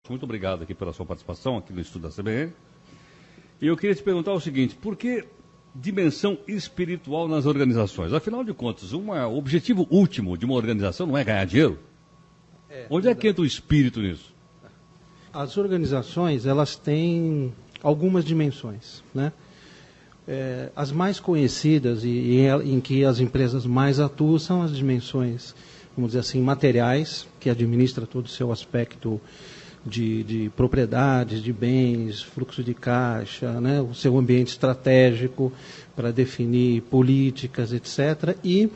Muito obrigado aqui pela sua participação aqui no Estudo da CBN. E eu queria te perguntar o seguinte, por que dimensão espiritual nas organizações? Afinal de contas, o objetivo último de uma organização não é ganhar dinheiro? Onde é que entra o espírito nisso? As organizações, elas têm algumas dimensões, né? As mais conhecidas e em que as empresas mais atuam são as dimensões, vamos dizer assim, materiais, que administra todo o seu aspecto de propriedades, de bens, fluxo de caixa, né? O seu ambiente estratégico para definir políticas, etc. E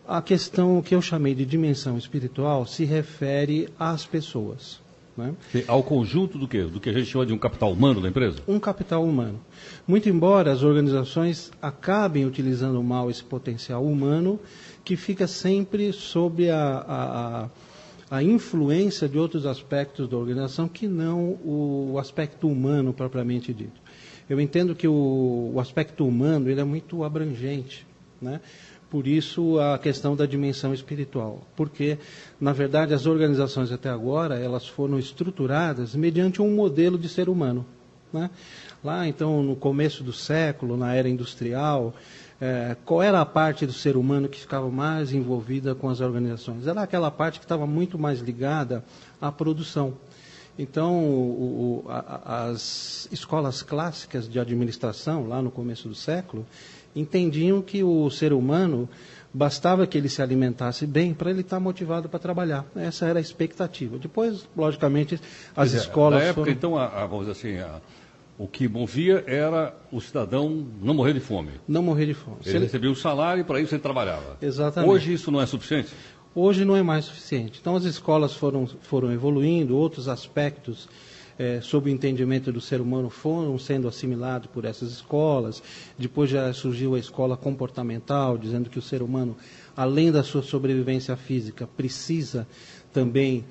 a questão que eu chamei de dimensão espiritual se refere às pessoas. Né? Ao conjunto do quê? Do que a gente chama de um capital humano da empresa? Um capital humano. Muito embora as organizações acabem utilizando mal esse potencial humano, que fica sempre sob a influência de outros aspectos da organização que não o aspecto humano propriamente dito. Eu entendo que o aspecto humano ele é muito abrangente, né? Por isso a questão da dimensão espiritual, porque, na verdade, as organizações até agora, elas foram estruturadas mediante um modelo de ser humano, né? Lá, então, no começo do século, na era industrial, qual era a parte do ser humano que ficava mais envolvida com as organizações? Era aquela parte que estava muito mais ligada à produção. Então, as escolas clássicas de administração, lá no começo do século, entendiam que o ser humano bastava que ele se alimentasse bem para ele estar motivado para trabalhar. Essa era a expectativa. Depois, logicamente, as escolas na época, foram... então, vamos dizer assim, o que movia era o cidadão não morrer de fome. Não morrer de fome. Ele recebia o salário e para isso ele trabalhava. Exatamente. Hoje isso não é suficiente? Hoje não é mais suficiente. Então as escolas foram evoluindo, outros aspectos sob o entendimento do ser humano foram sendo assimilados por essas escolas. Depois já surgiu a escola comportamental, dizendo que o ser humano, além da sua sobrevivência física, precisa também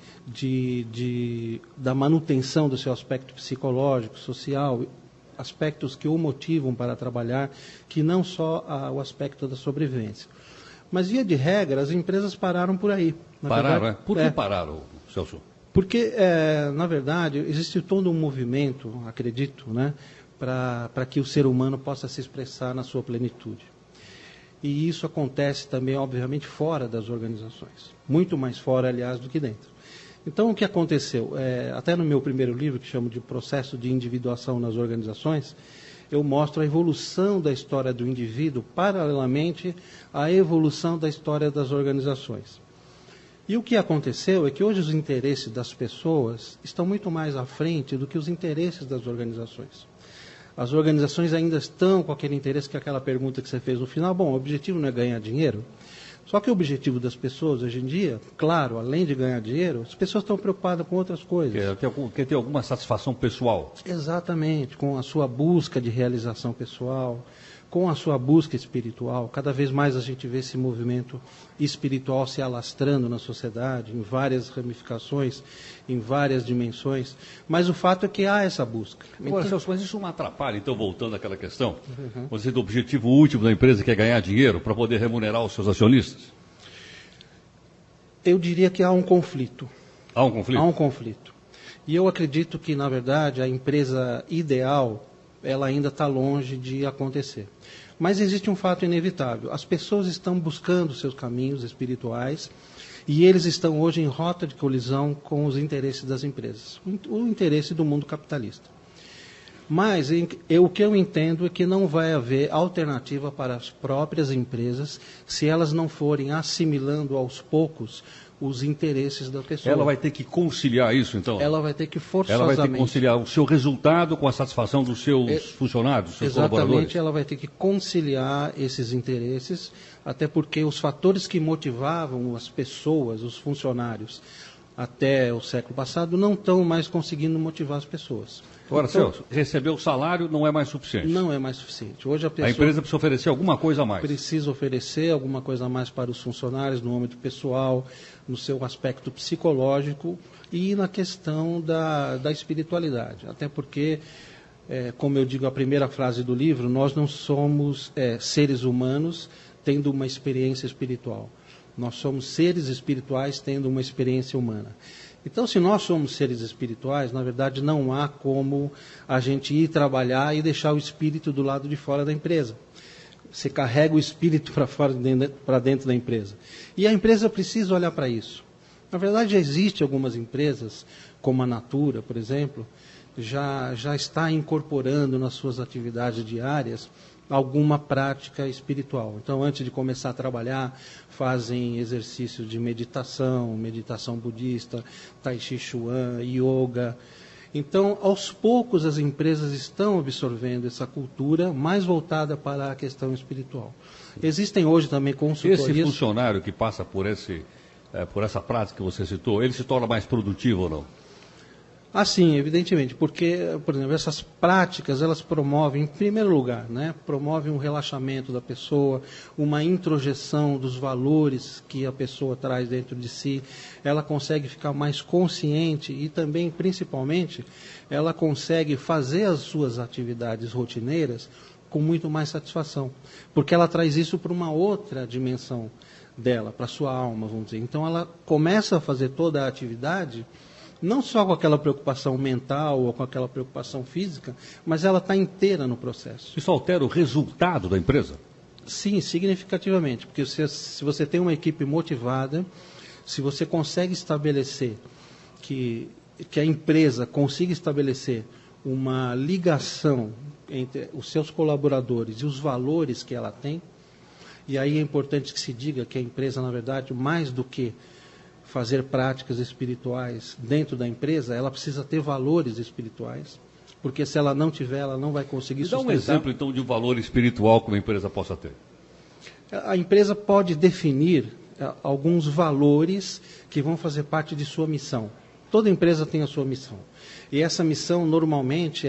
da manutenção do seu aspecto psicológico, social, aspectos que o motivam para trabalhar, que não só o aspecto da sobrevivência. Mas, via de regra, as empresas pararam por aí. Pararam, é? Por que pararam, Celso? Porque, na verdade, existe todo um movimento, acredito, né, para que o ser humano possa se expressar na sua plenitude. E isso acontece também, obviamente, fora das organizações. Muito mais fora, aliás, do que dentro. Então, o que aconteceu? Até no meu primeiro livro, que chamo de Processo de Individuação nas Organizações, eu mostro a evolução da história do indivíduo paralelamente à evolução da história das organizações. E o que aconteceu é que hoje os interesses das pessoas estão muito mais à frente do que os interesses das organizações. As organizações ainda estão com aquele interesse, que é aquela pergunta que você fez no final. Bom, o objetivo não é ganhar dinheiro? Só que o objetivo das pessoas hoje em dia, claro, além de ganhar dinheiro, as pessoas estão preocupadas com outras coisas. Quer ter alguma satisfação pessoal. Exatamente, com a sua busca de realização pessoal, com a sua busca espiritual. Cada vez mais a gente vê esse movimento espiritual se alastrando na sociedade, em várias ramificações, em várias dimensões. Mas o fato é que há essa busca. Agora, Celso, mas isso não atrapalha, então, voltando àquela questão, você do objetivo último da empresa, que é ganhar dinheiro para poder remunerar os seus acionistas? Eu diria que há um conflito. Há um conflito? Há um conflito. E eu acredito que, na verdade, a empresa ideal, ela ainda está longe de acontecer. Mas existe um fato inevitável. As pessoas estão buscando seus caminhos espirituais e eles estão hoje em rota de colisão com os interesses das empresas, o interesse do mundo capitalista. Mas o que eu entendo é que não vai haver alternativa para as próprias empresas se elas não forem assimilando aos poucos os interesses da pessoa. Ela vai ter que conciliar isso, então? Ela vai ter que forçosamente... Ela vai ter que conciliar o seu resultado com a satisfação dos seus funcionários, dos seus colaboradores? Exatamente, ela vai ter que conciliar esses interesses, até porque os fatores que motivavam as pessoas, os funcionários, até o século passado, não estão mais conseguindo motivar as pessoas. Agora, Celso, receber o salário não é mais suficiente? Não é mais suficiente. Hoje a empresa precisa oferecer alguma coisa a mais? Precisa oferecer alguma coisa a mais para os funcionários, no âmbito pessoal, no seu aspecto psicológico e na questão da espiritualidade. Até porque, como eu digo a primeira frase do livro, nós não somos seres humanos tendo uma experiência espiritual. Nós somos seres espirituais tendo uma experiência humana. Então, se nós somos seres espirituais, na verdade não há como a gente ir trabalhar e deixar o espírito do lado de fora da empresa. Você carrega o espírito para fora, para dentro da empresa. E a empresa precisa olhar para isso. Na verdade, já existem algumas empresas, como a Natura, por exemplo, já está incorporando nas suas atividades diárias alguma prática espiritual. Então, antes de começar a trabalhar, fazem exercícios de meditação budista, tai chi chuan, yoga. Então, aos poucos, as empresas estão absorvendo essa cultura mais voltada para a questão espiritual. Existem hoje também consultorias... Esse funcionário que passa por essa prática que você citou, ele se torna mais produtivo ou não? Ah, sim, evidentemente, porque, por exemplo, essas práticas, elas promovem, em primeiro lugar, né, promovem um relaxamento da pessoa, uma introjeção dos valores que a pessoa traz dentro de si, ela consegue ficar mais consciente e também, principalmente, ela consegue fazer as suas atividades rotineiras com muito mais satisfação, porque ela traz isso para uma outra dimensão dela, para a sua alma, vamos dizer. Então, ela começa a fazer toda a atividade não só com aquela preocupação mental ou com aquela preocupação física, mas ela está inteira no processo. Isso altera o resultado da empresa? Sim, significativamente, porque se você tem uma equipe motivada, se você consegue estabelecer que a empresa consiga estabelecer uma ligação entre os seus colaboradores e os valores que ela tem, e aí é importante que se diga que a empresa, na verdade, mais do que fazer práticas espirituais dentro da empresa, ela precisa ter valores espirituais, porque se ela não tiver, ela não vai conseguir sustentar. Dá um exemplo, então, de um valor espiritual que uma empresa possa ter. A empresa pode definir alguns valores que vão fazer parte de sua missão. Toda empresa tem a sua missão. E essa missão, normalmente,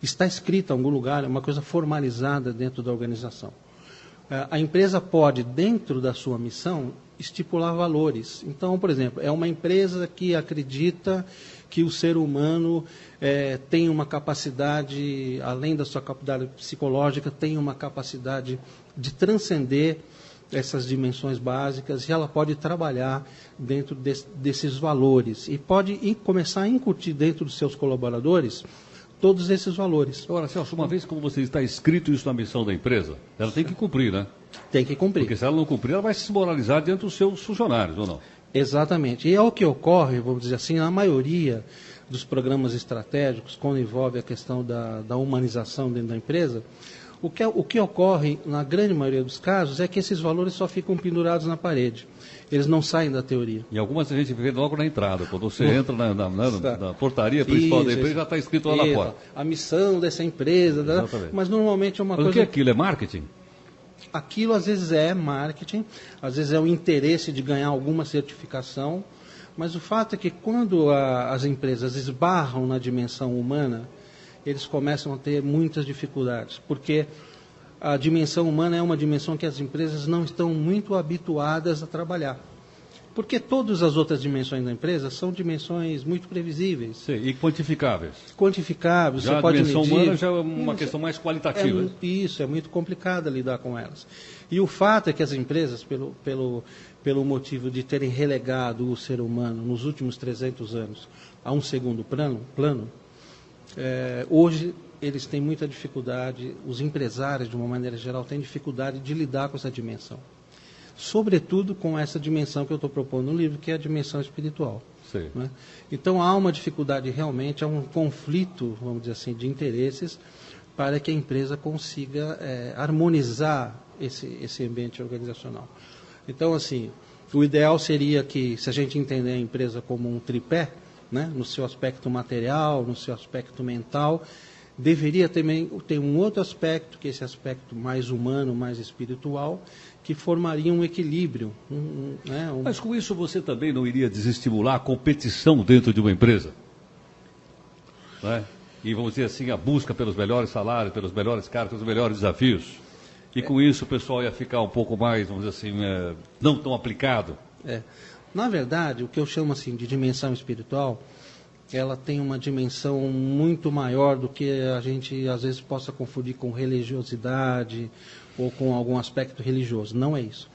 está escrita em algum lugar, é uma coisa formalizada dentro da organização. A empresa pode, dentro da sua missão, estipular valores. Então, por exemplo, é uma empresa que acredita que o ser humano tem uma capacidade, além da sua capacidade psicológica, tem uma capacidade de transcender essas dimensões básicas e ela pode trabalhar dentro desses valores e pode começar a incutir dentro dos seus colaboradores todos esses valores. Agora, Celso, uma vez como você está escrito isso na missão da empresa, ela tem que cumprir, né? Tem que cumprir. Porque se ela não cumprir, ela vai se desmoralizar diante dos seus funcionários, ou não? Exatamente. E é o que ocorre, vamos dizer assim, na maioria dos programas estratégicos, quando envolve a questão da humanização dentro da empresa, o que ocorre, na grande maioria dos casos, é que esses valores só ficam pendurados na parede. Eles não saem da teoria. E algumas a gente vê logo na entrada. Quando você entra na portaria principal da empresa, já está escrito lá fora. A missão dessa empresa. Mas normalmente é uma coisa... O que é aquilo? É marketing? Aquilo às vezes é marketing, às vezes é o interesse de ganhar alguma certificação, mas o fato é que quando as empresas esbarram na dimensão humana, eles começam a ter muitas dificuldades, porque a dimensão humana é uma dimensão que as empresas não estão muito habituadas a trabalhar. Porque todas as outras dimensões da empresa são dimensões muito previsíveis. Sim, e quantificáveis. Quantificáveis, já você pode medir. A dimensão humana já é uma questão mais qualitativa. Isso, é muito complicado lidar com elas. E o fato é que as empresas, pelo motivo de terem relegado o ser humano nos últimos 300 anos a um segundo plano, hoje eles têm muita dificuldade, os empresários, de uma maneira geral, têm dificuldade de lidar com essa dimensão. Sobretudo com essa dimensão que eu estou propondo no livro, que é a dimensão espiritual. Né? Então há uma dificuldade realmente, há um conflito, vamos dizer assim, de interesses para que a empresa consiga harmonizar esse ambiente organizacional. Então, assim, o ideal seria que, se a gente entender a empresa como um tripé, né, no seu aspecto material, no seu aspecto mental, deveria também ter um outro aspecto, que é esse aspecto mais humano, mais espiritual, que formaria um equilíbrio. Mas com isso você também não iria desestimular a competição dentro de uma empresa? Né? E vamos dizer assim, a busca pelos melhores salários, pelos melhores cargos, pelos melhores desafios. E com isso o pessoal ia ficar um pouco mais, vamos dizer assim, não tão aplicado. Na verdade, o que eu chamo assim de dimensão espiritual, ela tem uma dimensão muito maior do que a gente às vezes possa confundir com religiosidade ou com algum aspecto religioso. Não é isso.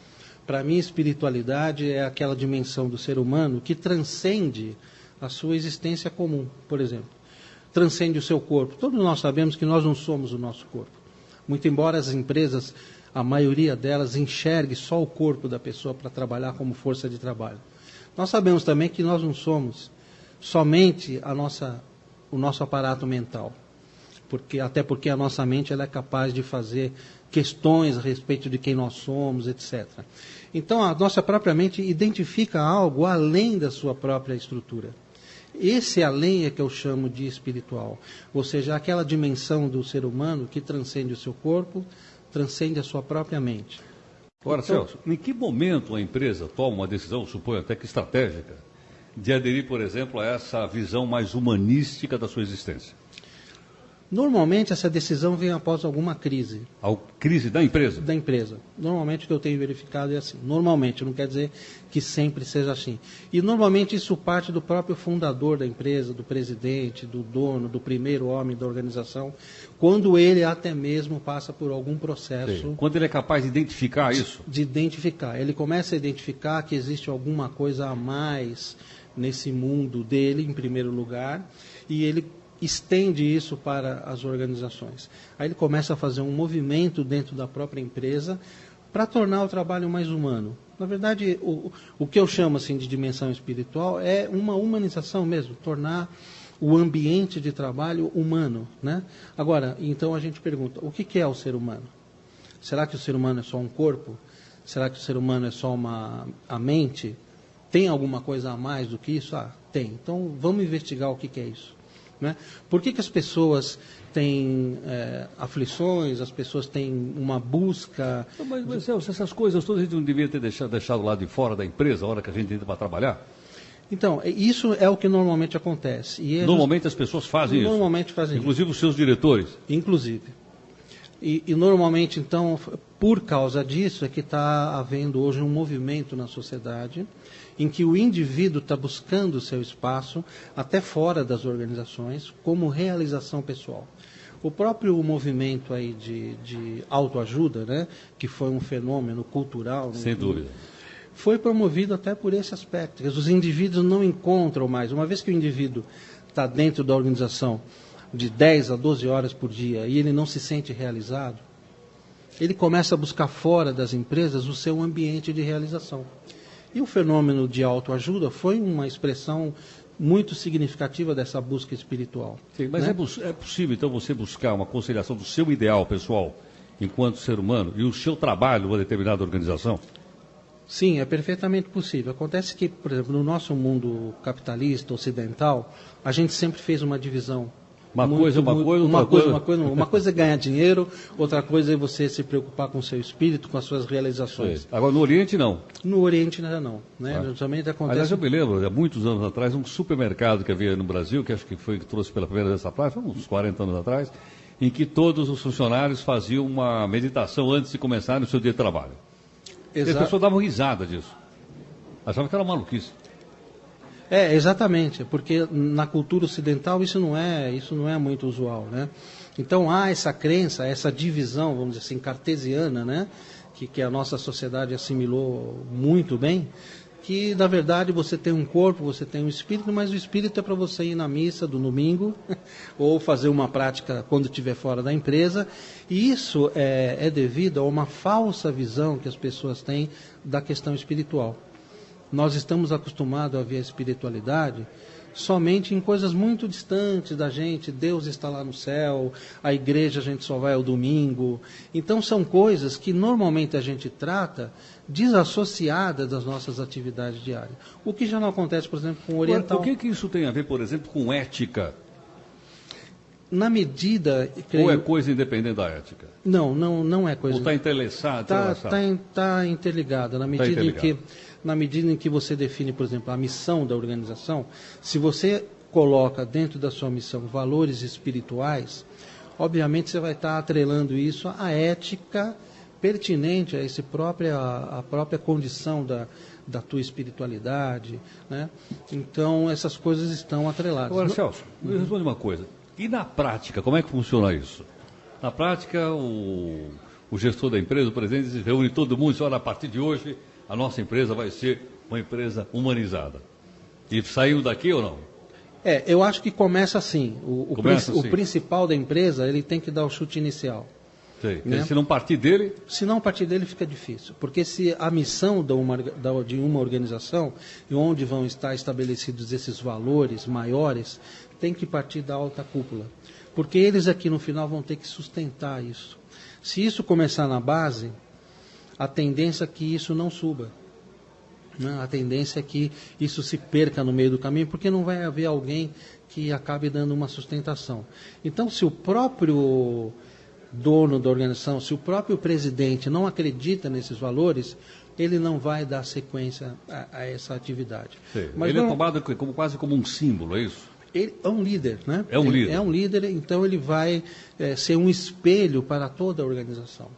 Para mim, espiritualidade é aquela dimensão do ser humano que transcende a sua existência comum, por exemplo. Transcende o seu corpo. Todos nós sabemos que nós não somos o nosso corpo. Muito embora as empresas, a maioria delas, enxergue só o corpo da pessoa para trabalhar como força de trabalho. Nós sabemos também que nós não somos somente o nosso aparato mental. Até porque a nossa mente ela é capaz de fazer questões a respeito de quem nós somos, etc. Então, a nossa própria mente identifica algo além da sua própria estrutura. Esse além é que eu chamo de espiritual. Ou seja, aquela dimensão do ser humano que transcende o seu corpo, transcende a sua própria mente. Agora, então, Celso, em que momento a empresa toma uma decisão, suponho até que estratégica, de aderir, por exemplo, a essa visão mais humanística da sua existência? Normalmente, essa decisão vem após alguma crise. A crise da empresa? Da empresa. Normalmente, o que eu tenho verificado é assim. Normalmente, não quer dizer que sempre seja assim. E, normalmente, isso parte do próprio fundador da empresa, do presidente, do dono, do primeiro homem da organização, quando ele até mesmo passa por algum processo... Sim. Quando ele é capaz de identificar isso? De identificar. Ele começa a identificar que existe alguma coisa a mais nesse mundo dele, em primeiro lugar, e ele estende isso para as organizações. Aí ele começa a fazer um movimento dentro da própria empresa para tornar o trabalho mais humano. Na verdade, o que eu chamo assim de dimensão espiritual é uma humanização mesmo, tornar o ambiente de trabalho humano, né? Agora, então a gente pergunta, o que é o ser humano? Será que o ser humano é só um corpo? Será que o ser humano é só a mente? Tem alguma coisa a mais do que isso? Ah, tem. Então vamos investigar o que é isso. Né? Por que as pessoas têm aflições, as pessoas têm uma busca... Mas Celso, essas coisas todas a gente não devia ter deixado lá de fora da empresa, a hora que a gente entra para trabalhar? Então, isso é o que normalmente acontece. Normalmente as pessoas fazem isso? Normalmente fazem isso. Inclusive os seus diretores? Inclusive. E normalmente, então, por causa disso, é que está havendo hoje um movimento na sociedade em que o indivíduo está buscando o seu espaço, até fora das organizações, como realização pessoal. O próprio movimento aí de autoajuda, né, que foi um fenômeno cultural... Sem dúvida. Foi promovido até por esse aspecto. Os indivíduos não encontram mais. Uma vez que o indivíduo está dentro da organização de 10 a 12 horas por dia e ele não se sente realizado, ele começa a buscar fora das empresas o seu ambiente de realização. E o fenômeno de autoajuda foi uma expressão muito significativa dessa busca espiritual. Sim, mas né? É possível, então, você buscar uma conciliação do seu ideal pessoal, enquanto ser humano, e o seu trabalho numa determinada organização? Sim, é perfeitamente possível. Acontece que, por exemplo, no nosso mundo capitalista, ocidental, a gente sempre fez uma divisão. Uma coisa é ganhar dinheiro, outra coisa é você se preocupar com o seu espírito, com as suas realizações. Sim. Agora, no Oriente, não. No Oriente, não. Né? Justamente acontece... Aliás, eu me lembro, há muitos anos atrás, um supermercado que havia no Brasil, que acho que foi que trouxe pela primeira vez essa praia, uns 40 anos atrás, em que todos os funcionários faziam uma meditação antes de começarem o seu dia de trabalho. E as pessoas davam risada disso. Achavam que era maluquice. Exatamente, porque na cultura ocidental isso não é muito usual, né? Então há essa crença, essa divisão, vamos dizer assim, cartesiana, né? Que a nossa sociedade assimilou muito bem, que na verdade você tem um corpo, você tem um espírito, mas o espírito é para você ir na missa do domingo ou fazer uma prática quando estiver fora da empresa, e isso é devido a uma falsa visão que as pessoas têm da questão espiritual. Nós estamos acostumados a ver a espiritualidade somente em coisas muito distantes da gente. Deus está lá no céu, a igreja a gente só vai ao domingo. Então são coisas que normalmente a gente trata desassociadas das nossas atividades diárias. O que já não acontece, por exemplo, com o oriental. O que isso tem a ver, por exemplo, com ética? Na medida... Ou é coisa independente da ética? Não é coisa... Ou está entrelaçado? Está interligada. Na medida em que você define, por exemplo, a missão da organização, se você coloca dentro da sua missão valores espirituais, obviamente você vai estar atrelando isso à ética pertinente a própria condição da tua espiritualidade, né? Então, essas coisas estão atreladas. Agora, Celso, me responde uma coisa. E na prática, como é que funciona isso? Na prática, o gestor da empresa, o presidente, reúne todo mundo e diz, olha, a partir de hoje, a nossa empresa vai ser uma empresa humanizada. E saiu daqui ou não? Eu acho que começa assim. Começa assim. O principal da empresa, ele tem que dar o chute inicial. Sei. Né? Se não partir dele... Se não partir dele, fica difícil. Porque se a missão de uma organização, e onde vão estar estabelecidos esses valores maiores, tem que partir da alta cúpula. Porque eles aqui no final vão ter que sustentar isso. Se isso começar na base, a tendência é que isso não suba. Né? A tendência é que isso se perca no meio do caminho, porque não vai haver alguém que acabe dando uma sustentação. Então, se o próprio dono da organização, se o próprio presidente não acredita nesses valores, ele não vai dar sequência a essa atividade. Mas ele é tomado quase como um símbolo, é isso? Ele é um líder, né? É um líder. É um líder, então ele vai ser um espelho para toda a organização.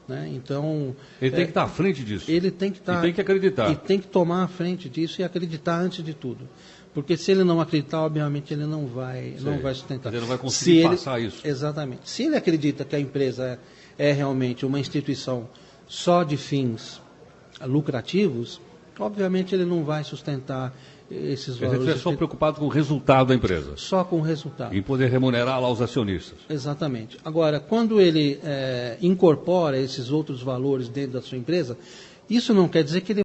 Né? Então, ele tem que estar à frente disso. Ele tem que estar. E tem que acreditar. E tem que tomar a frente disso e acreditar antes de tudo. Porque se ele não acreditar, obviamente ele não vai sustentar. Ele não vai conseguir passar isso. Exatamente. Se ele acredita que a empresa é realmente uma instituição só de fins lucrativos, obviamente ele não vai sustentar esses valores. Ele é só preocupado com o resultado da empresa. Só com o resultado. Em poder remunerar lá os acionistas. Exatamente. Agora, quando ele incorpora esses outros valores dentro da sua empresa, isso não quer dizer que ele